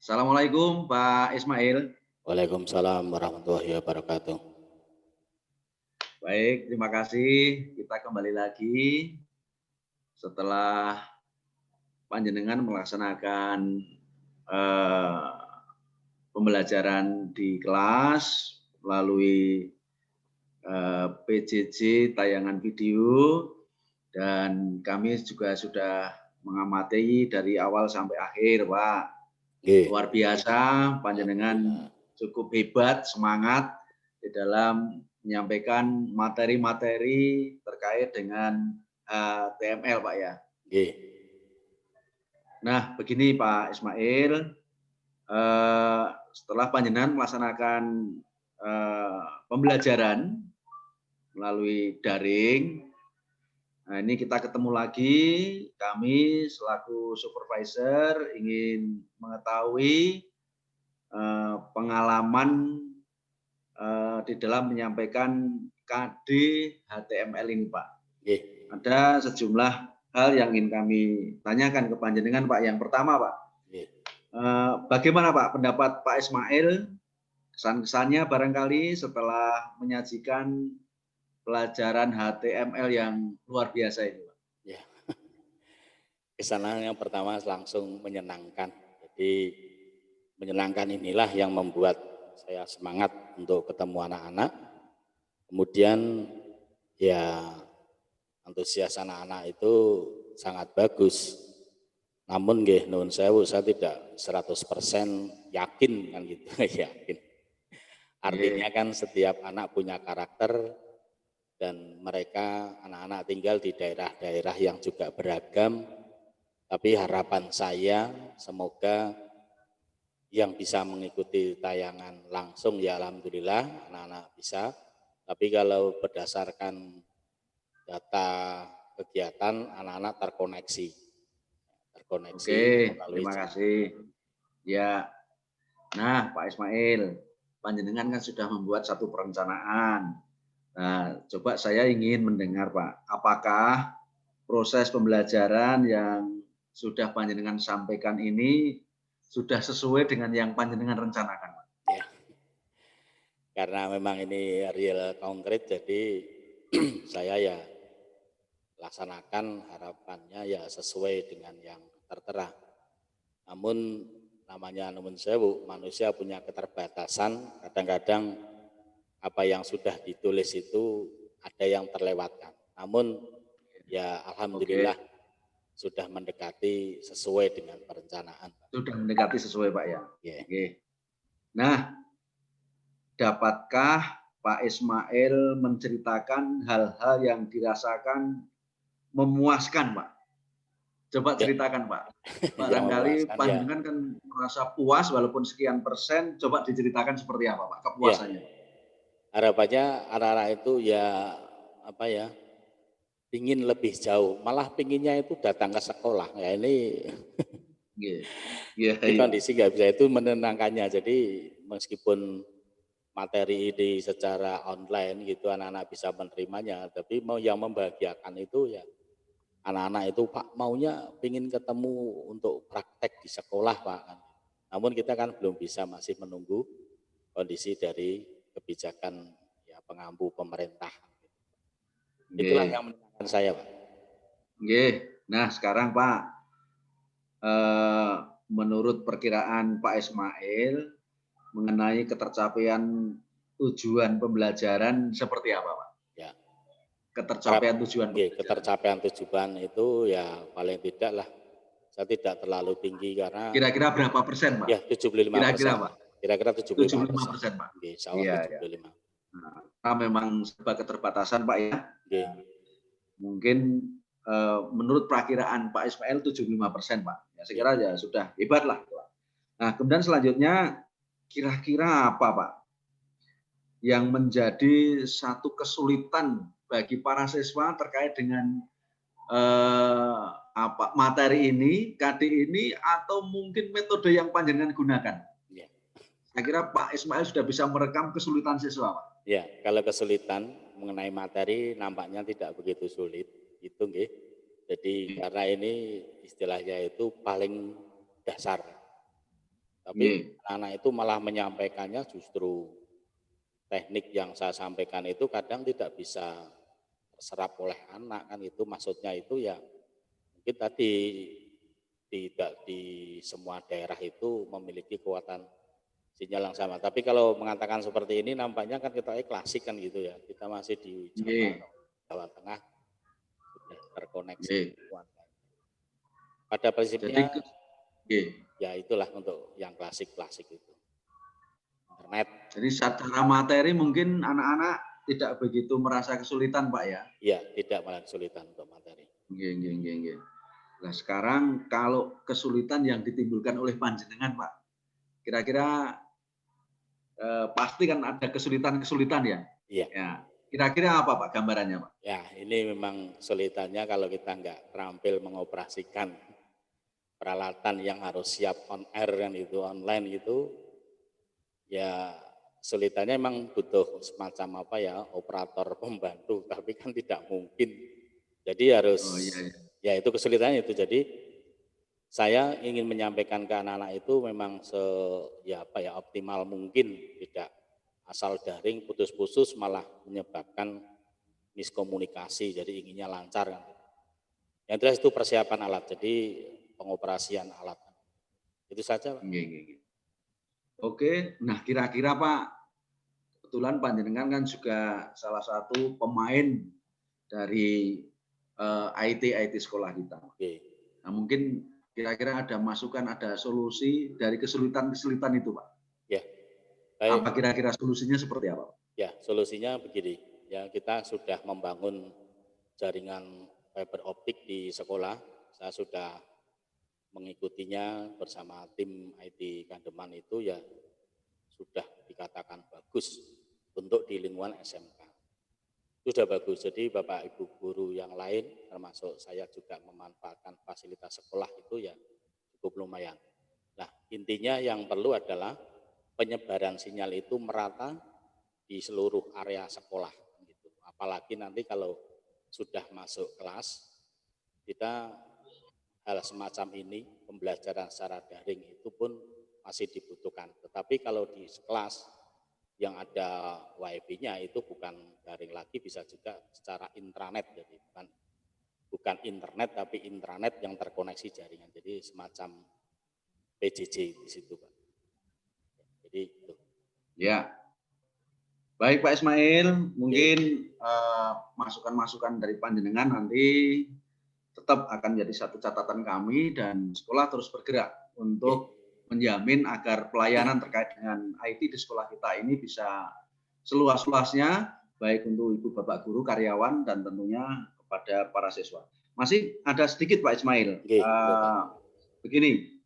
Assalamualaikum Pak Ismail. Waalaikumsalam warahmatullahi wabarakatuh. Baik, terima kasih. Kita kembali lagi setelah panjenengan melaksanakan eh, pembelajaran di kelas melalui PJJ tayangan video dan kami juga sudah mengamati dari awal sampai akhir, Pak. Nggih, Luar biasa, panjenengan alhamdulillah. cukup hebat, semangat di dalam menyampaikan materi-materi terkait dengan TML, Pak ya. Nggih, Nah, begini Pak Ismail, setelah panjenengan melaksanakan pembelajaran melalui daring, nah ini kita ketemu lagi, kami selaku supervisor ingin mengetahui pengalaman di dalam menyampaikan KD HTML ini, Pak. nggih. Ada sejumlah hal yang ingin kami tanyakan ke panjenengan, Pak. Yang pertama, Pak, Nggih. bagaimana Pak pendapat Pak Ismail kesan-kesannya barangkali setelah menyajikan pelajaran HTML yang luar biasa ini, Pak? Ya, kesannya yang pertama langsung menyenangkan. Jadi menyenangkan inilah yang membuat saya semangat untuk ketemu anak-anak. Kemudian ya antusias anak-anak itu sangat bagus. Namun nggih nuwun sewu saya tidak 100% yakin kan gitu, yakin. Artinya Nggih. kan setiap anak punya karakter dan mereka anak-anak tinggal di daerah-daerah yang juga beragam, tapi harapan saya semoga yang bisa mengikuti tayangan langsung ya alhamdulillah anak-anak bisa, tapi kalau berdasarkan data kegiatan anak-anak terkoneksi Oke, melalui terima chat. kasih. Ya, nah Pak Ismail, panjenengan kan sudah membuat satu perencanaan. Nah, coba saya ingin mendengar Pak, apakah proses pembelajaran yang sudah panjenengan sampaikan ini sudah sesuai dengan yang panjenengan rencanakan, Pak? Ya, karena memang ini real konkret jadi saya ya laksanakan harapannya ya sesuai dengan yang tertera. Namun namanya nuwun sewu, manusia punya keterbatasan, kadang-kadang apa yang sudah ditulis itu ada yang terlewatkan. Namun ya alhamdulillah Oke, sudah mendekati sesuai dengan perencanaan. sudah mendekati sesuai Pak ya. Ya, Oke. Nah, dapatkah Pak Ismail menceritakan hal-hal yang dirasakan memuaskan, Pak? Coba ya, ceritakan, Pak. yang Barangkali memuaskan ya. panjenengan kan merasa puas walaupun sekian persen, coba diceritakan seperti apa, Pak, Ya, kepuasannya, Pak? harapannya anak-anak itu ya apa ya, pingin lebih jauh, malah pinginnya itu datang ke sekolah. Ya ini Iya. Iya di iya. kondisi nggak bisa itu menenangkannya. Jadi meskipun materi ini secara online gitu anak-anak bisa menerimanya, tapi mau yang membahagiakan itu ya anak-anak itu Pak maunya pingin ketemu untuk praktek di sekolah Pak. Namun kita kan belum bisa masih menunggu kondisi dari kebijakan ya pengampu pemerintah. Itulah Nggih. yang menenangkan saya Pak. Nggih. Nah, sekarang Pak, menurut perkiraan Pak Ismail mengenai ketercapaian tujuan pembelajaran seperti apa, Pak? Ya, harap Ketercapaian tujuan pembelajaran. ketercapaian tujuan itu ya paling tidak lah saya tidak terlalu tinggi karena Kira-kira berapa persen, Pak? ya Kira-kira, 75%, Pak? kira-kira 75%. 75%, Pak? Oke, insya Allah Iya, iya. 75. Nah, karena memang serba keterbatasan, Pak ya. Oke, Mungkin menurut perakiraan Pak Ismail 75%, Pak. Ya, saya oke. kira ya sudah hebat lah. Nah, kemudian selanjutnya kira-kira apa, Pak, yang menjadi satu kesulitan bagi para siswa terkait dengan materi ini, KD ini, atau mungkin metode yang panjenengan gunakan? Ya. Saya kira Pak Ismail sudah bisa merekam kesulitan siswa, Pak. Ya, kalau kesulitan mengenai materi nampaknya tidak begitu sulit, itu nggih. Jadi karena ini istilahnya itu paling dasar. Tapi anak-anak itu malah menyampaikannya justru teknik yang saya sampaikan itu kadang tidak bisa terserap oleh anak kan, itu maksudnya itu ya mungkin tadi tidak di semua daerah itu memiliki kekuatan sinyal yang sama. Tapi kalau mengatakan seperti ini nampaknya kan kita klasik kan gitu ya. Kita masih di Jawa Tengah sudah terkoneksi. Pada prinsipnya ya itulah untuk yang klasik-klasik itu. Internet. Jadi secara materi mungkin anak-anak tidak begitu merasa kesulitan, Pak ya? Iya, tidak malah kesulitan untuk materi. Nah sekarang kalau kesulitan yang ditimbulkan oleh panjenengan, Pak, kira-kira pasti kan ada kesulitan-kesulitan ya? Iya. Ya. Kira-kira apa Pak gambarannya, Pak? Ya, ini memang kesulitannya kalau kita nggak terampil mengoperasikan peralatan yang harus siap on air kan itu, online gitu, ya kesulitannya memang butuh semacam apa ya, operator pembantu, tapi kan tidak mungkin. Jadi harus, ya itu kesulitannya itu. Jadi saya ingin menyampaikan ke anak-anak itu memang optimal mungkin, tidak asal daring putus-putus malah menyebabkan miskomunikasi, jadi inginnya lancar kan. Yang jelas itu persiapan alat, jadi pengoperasian alat. Itu saja, Pak. Oke, nah kira-kira Pak, kebetulan panjenengan kan juga salah satu pemain dari IT sekolah kita. Nah mungkin kira-kira ada masukan, ada solusi dari kesulitan-kesulitan itu, Pak. Ya. Baik. Apa kira-kira solusinya seperti apa? Ya, solusinya begini. Ya, kita sudah membangun jaringan fiber optik di sekolah. Saya sudah mengikutinya bersama tim IT Kandeman itu ya sudah dikatakan bagus untuk di lingkungan SMK. Itu sudah bagus. Jadi Bapak Ibu guru yang lain termasuk saya juga memanfaatkan fasilitas sekolah itu ya cukup lumayan. Nah, intinya yang perlu adalah penyebaran sinyal itu merata di seluruh area sekolah gitu. Apalagi nanti kalau sudah masuk kelas, kita hal semacam ini, pembelajaran secara daring itu pun masih dibutuhkan. Tetapi kalau di kelas yang ada WiFi-nya itu bukan daring lagi, bisa juga secara intranet, jadi bukan internet tapi intranet yang terkoneksi jaringan. Jadi semacam PJJ di situ, Pak. Jadi itu. Ya. Baik Pak Ismail, mungkin masukan-masukan dari panjenengan nanti tetap akan jadi satu catatan kami dan sekolah terus bergerak untuk menjamin agar pelayanan terkait dengan IT di sekolah kita ini bisa seluas-luasnya, baik untuk Ibu Bapak Guru, karyawan, dan tentunya kepada para siswa. Masih ada sedikit Pak Ismail, begini,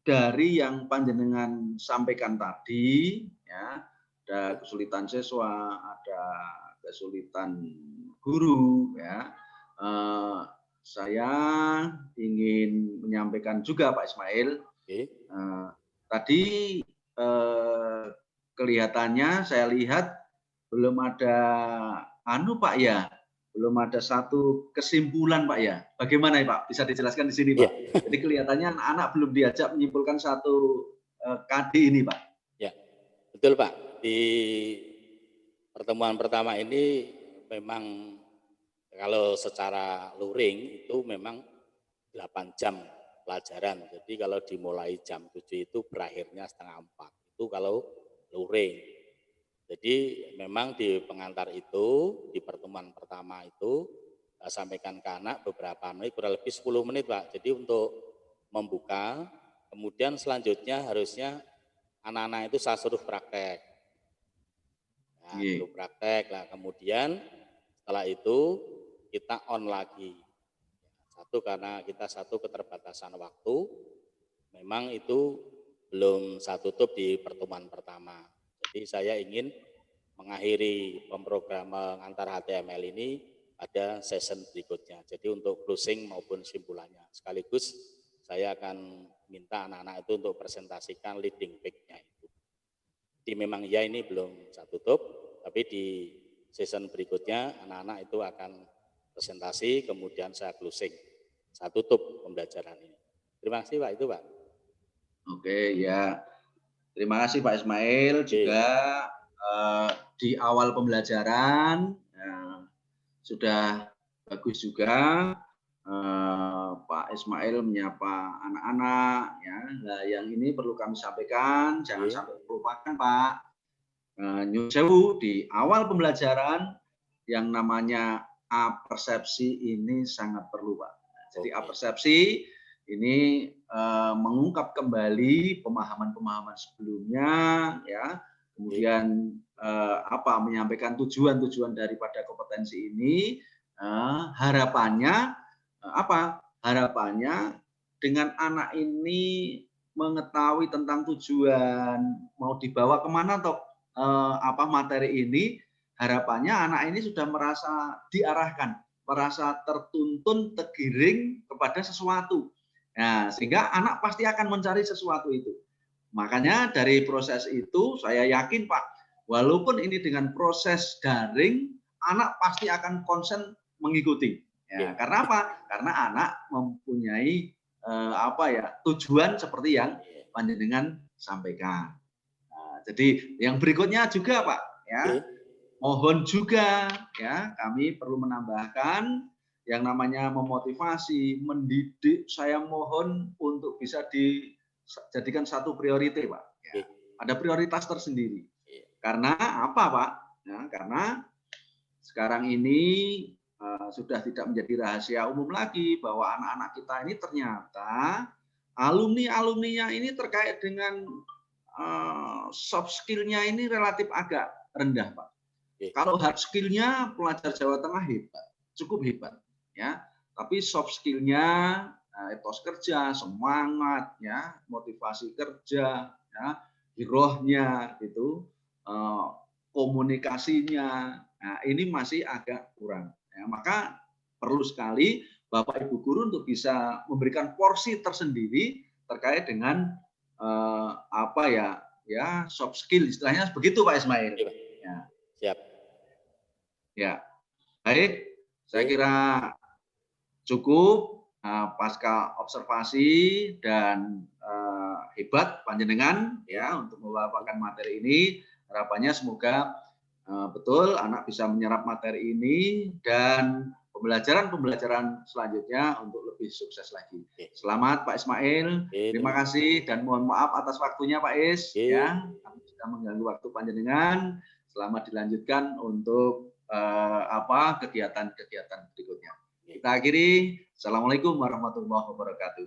dari yang panjenengan sampaikan tadi, ya, ada kesulitan siswa, ada kesulitan guru, ya. Saya ingin menyampaikan juga Pak Ismail, tadi kelihatannya saya lihat belum ada Pak ya, belum ada satu kesimpulan Pak ya. Bagaimana ya Pak? Bisa dijelaskan di sini Pak? Jadi kelihatannya anak-anak belum diajak menyimpulkan satu KD ini Pak. Ya, betul Pak. Di pertemuan pertama ini memang kalau secara luring itu memang 8 jam pelajaran. Jadi kalau dimulai jam 7 itu berakhirnya setengah 4. Itu kalau luring. Jadi memang di pengantar itu, di pertemuan pertama itu, saya sampaikan ke anak beberapa menit, kurang lebih 10 menit Pak. Jadi untuk membuka, kemudian selanjutnya harusnya anak-anak itu saya suruh praktek. Nah, dulu praktek lah, kemudian setelah itu kita on lagi. Satu karena kita satu keterbatasan waktu, memang itu belum saya tutup di pertemuan pertama. Jadi saya ingin mengakhiri pemrograman antar HTML ini pada season berikutnya. Jadi untuk closing maupun simpulannya. Sekaligus saya akan minta anak-anak itu untuk presentasikan leading page-nya itu. Jadi memang ya ini belum saya tutup, tapi di season berikutnya anak-anak itu akan presentasi, kemudian saya closing. saya tutup pembelajaran ini. Terima kasih Pak, itu Pak. Oke, ya. Terima kasih Pak Ismail juga di awal pembelajaran sudah bagus juga Pak Ismail menyapa anak-anak ya. Nah, yang ini perlu kami sampaikan, jangan sampai melupakan Pak. Nyun sewu di awal pembelajaran yang namanya apersepsi ini sangat perlu Pak. Jadi apersepsi ini mengungkap kembali pemahaman-pemahaman sebelumnya ya, kemudian menyampaikan tujuan-tujuan daripada kompetensi ini, harapannya harapannya dengan anak ini mengetahui tentang tujuan mau dibawa kemana atau materi ini, harapannya anak ini sudah merasa diarahkan, merasa tertuntun, tergiring kepada sesuatu. Nah, sehingga anak pasti akan mencari sesuatu itu. Makanya dari proses itu saya yakin Pak, walaupun ini dengan proses daring, anak pasti akan konsen mengikuti. Ya, karena apa? Karena anak mempunyai tujuan seperti yang panjenengan sampaikan. Nah, jadi yang berikutnya juga Pak, ya, mohon juga ya kami perlu menambahkan yang namanya memotivasi, mendidik, saya mohon untuk bisa dijadikan satu prioritas Pak. Ya, ada prioritas tersendiri. Karena apa Pak? Ya, karena sekarang ini sudah tidak menjadi rahasia umum lagi bahwa anak-anak kita ini ternyata alumni-alumninya ini terkait dengan soft skill-nya ini relatif agak rendah Pak. Kalau hard skill-nya pelajar Jawa Tengah hebat, cukup hebat ya. Tapi soft skill-nya etos kerja, semangat ya, motivasi kerja ya, girohnya gitu, komunikasinya. Nah, ini masih agak kurang. Ya, maka perlu sekali Bapak Ibu guru untuk bisa memberikan porsi tersendiri terkait dengan soft skill, istilahnya begitu Pak Ismail. Ya. Siap. Ya, baik. Saya kira cukup pasca observasi dan hebat panjenengan ya untuk membawakan materi ini. Harapannya semoga betul anak bisa menyerap materi ini dan pembelajaran selanjutnya untuk lebih sukses lagi. Selamat Pak Ismail. Terima kasih dan mohon maaf atas waktunya Pak Is ya. Kami sudah mengganggu waktu panjenengan. Selamat dilanjutkan untuk kegiatan-kegiatan berikutnya. Kita akhiri. Assalamualaikum warahmatullahi wabarakatuh.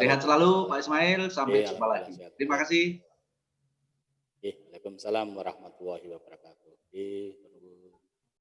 Sehat selalu Pak Ismail. Sampai jumpa lagi. Terima kasih. Waalaikumsalam warahmatullahi wabarakatuh.